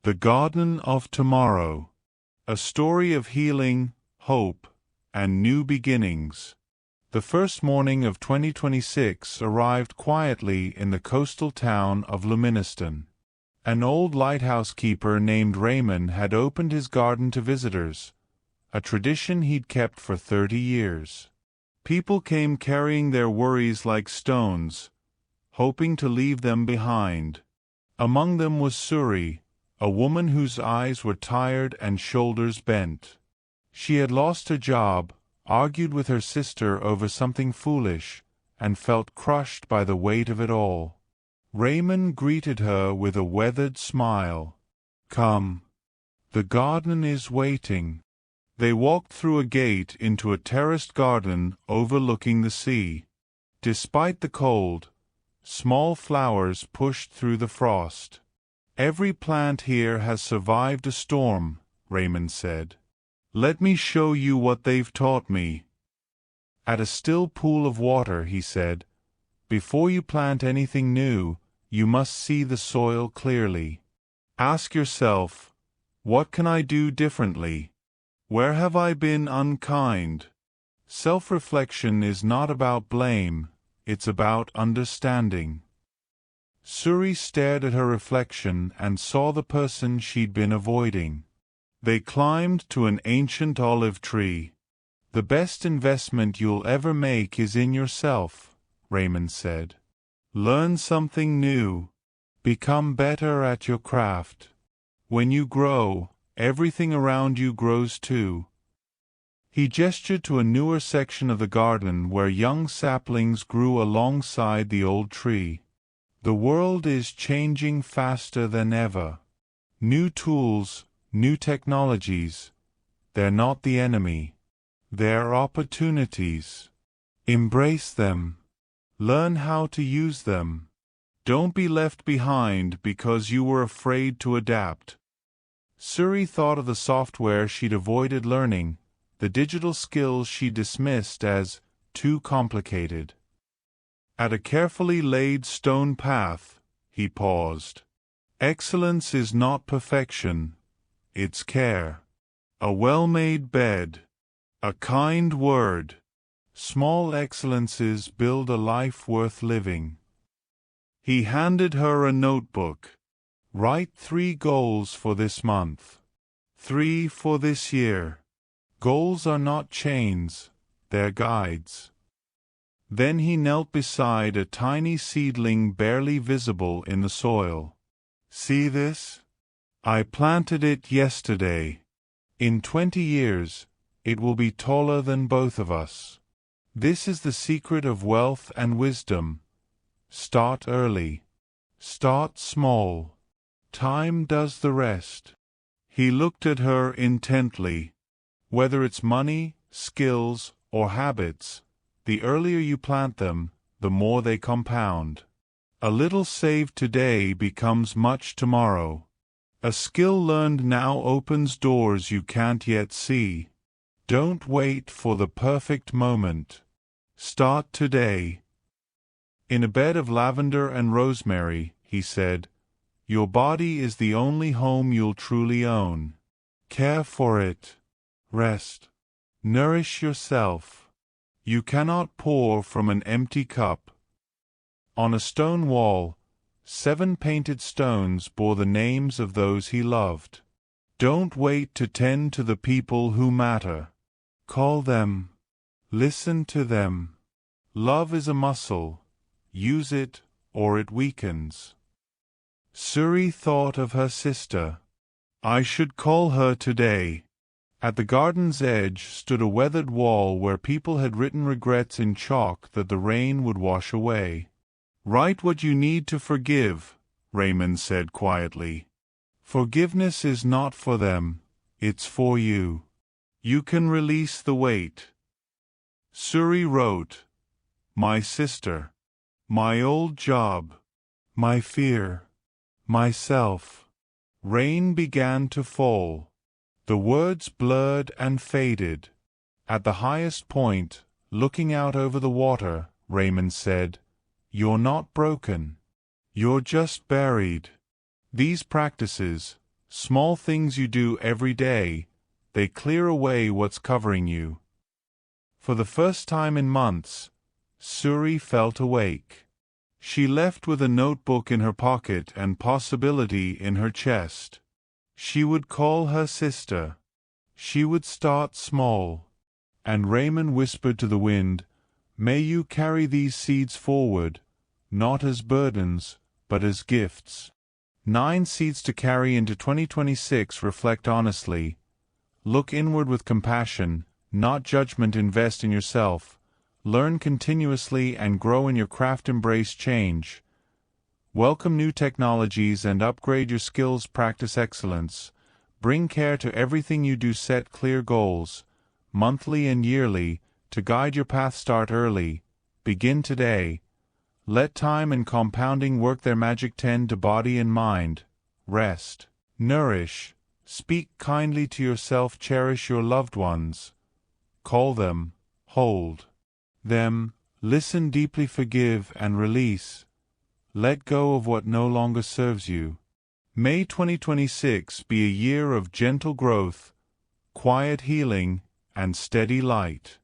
The Garden of Tomorrow. A story of healing, hope, and new beginnings. The first morning of 2026 arrived quietly in the coastal town of Luministan. An old lighthouse keeper named Raymon had opened his garden to visitors, a tradition he'd kept for 30 years. People came carrying their worries like stones, hoping to leave them behind. Among them was Suri, a woman whose eyes were tired and shoulders bent. She had lost her job, argued with her sister over something foolish, and felt crushed by the weight of it all. Raymon greeted her with a weathered smile. "Come. The garden is waiting." They walked through a gate into a terraced garden overlooking the sea. Despite the cold, small flowers pushed through the frost. "Every plant here has survived a storm," Raymon said. "Let me show you what they've taught me." At a still pool of water, he said, "Before you plant anything new, you must see the soil clearly. Ask yourself, what can I do differently? Where have I been unkind?" Self-reflection is not about blame, it's about understanding. Suri stared at her reflection and saw the person she'd been avoiding. They climbed to an ancient olive tree. "The best investment you'll ever make is in yourself," Raymon said. "Learn something new. Become better at your craft. When you grow, everything around you grows too." He gestured to a newer section of the garden where young saplings grew alongside the old tree. "The world is changing faster than ever. New tools, new technologies, they're not the enemy. They're opportunities. Embrace them. Learn how to use them. Don't be left behind because you were afraid to adapt." Suri thought of the software she'd avoided learning, the digital skills she dismissed as too complicated. At a carefully laid stone path, he paused. "Excellence is not perfection, it's care. A well-made bed, a kind word. Small excellences build a life worth living." He handed her a notebook. "Write 3 goals for this month. 3 for this year. Goals are not chains, they're guides." Then he knelt beside a tiny seedling barely visible in the soil. "See this? I planted it yesterday. In 20 years, it will be taller than both of us. This is the secret of wealth and wisdom. Start early. Start small. Time does the rest." He looked at her intently. "Whether it's money, skills, or habits, the earlier you plant them, the more they compound. A little saved today becomes much tomorrow. A skill learned now opens doors you can't yet see. Don't wait for the perfect moment. Start today." In a bed of lavender and rosemary, he said, "Your body is the only home you'll truly own. Care for it. Rest. Nourish yourself. You cannot pour from an empty cup." On a stone wall, 7 painted stones bore the names of those he loved. "Don't wait to tend to the people who matter. Call them. Listen to them. Love is a muscle. Use it, or it weakens." Suri thought of her sister. "I should call her today." At the garden's edge stood a weathered wall where people had written regrets in chalk that the rain would wash away. "Write what you need to forgive," Raymon said quietly. "Forgiveness is not for them, it's for you. You can release the weight." Suri wrote, "My sister. My old job. My fear. Myself." Rain began to fall. The words blurred and faded. At the highest point, looking out over the water, Raymon said, "You're not broken. You're just buried." These practices, Small things you do every day, they clear away what's covering you. For the first time in months, Suri felt awake. She left with a notebook in her pocket and possibility in her chest. She would call her sister. She would start small. And Raymon whispered to the wind, "May you carry these seeds forward, not as burdens, but as gifts." 9 seeds to carry into 2026. Reflect honestly. Look inward with compassion, not judgment. Invest in yourself. Learn continuously and grow in your craft. Embrace change. Welcome new technologies and upgrade your skills. Practice excellence. Bring care to everything you do. Set clear goals, monthly and yearly, to guide your path. Start early. Begin today. Let time and compounding work their magic. Tend to body and mind. Rest. Nourish. Speak kindly to yourself. Cherish your loved ones. Call them. Hold them. Listen deeply. Forgive and release. Let go of what no longer serves you. May 2026 be a year of gentle growth, quiet healing, and steady light.